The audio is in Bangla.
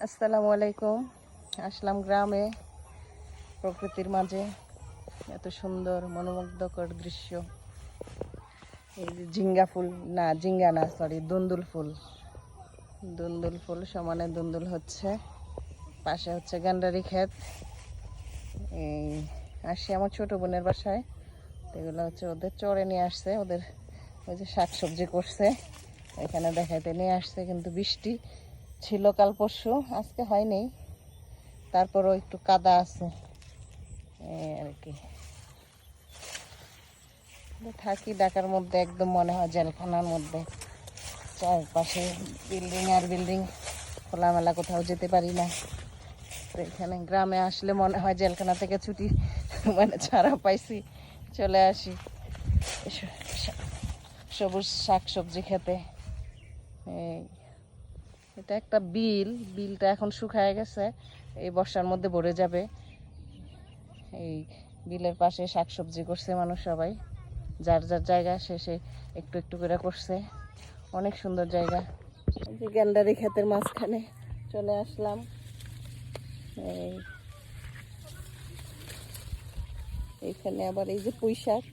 আসসালামু আলাইকুম। আসলাম গ্রামে, প্রকৃতির মাঝে। এত সুন্দর মনোমুগ্ধকর দৃশ্য। এই যে ঝিঙ্গা ফুল, না ঝিঙ্গা না, সরি, দুন্দুল ফুল। দুন্দুল ফুল সমানে দুন্দুল হচ্ছে। পাশে হচ্ছে গান্ডারি ক্ষেত। এই আসি আমার ছোট বোনের বাসায়। এগুলো হচ্ছে ওদের চড়ে নিয়ে আসছে, ওদের ওই যে শাকসবজি করছে, এখানে দেখাইতে নিয়ে আসছে। কিন্তু বৃষ্টি ছিল কাল পরশু, আজকে হয়নি। তারপরও একটু কাদা আছে আর কি। থাকি ঢাকার মধ্যে, একদম মনে হয় জেলখানার মধ্যে। চারপাশে বিল্ডিং আর বিল্ডিং, খোলামেলা কোথাও যেতে পারি না। তো এখানে গ্রামে আসলে মনে হয় জেলখানা থেকে ছুটি মানে ছাড়া পাইছি, চলে আসি সবুজ শাকসবজি খেতে। এই এটা একটা বিল, বিলটা এখন শুকায় গেছে, এই বর্ষার মধ্যে ভরে যাবে। এই বিলের পাশে শাকসবজি করছে মানুষ সবাই, যার যার জায়গা শেষে একটু একটু করে করছে। অনেক সুন্দর জায়গা। এই যে গ্যান্ডারি ক্ষেতের মাঝখানে চলে আসলাম। এইখানে আবার এই যে পুঁই শাক,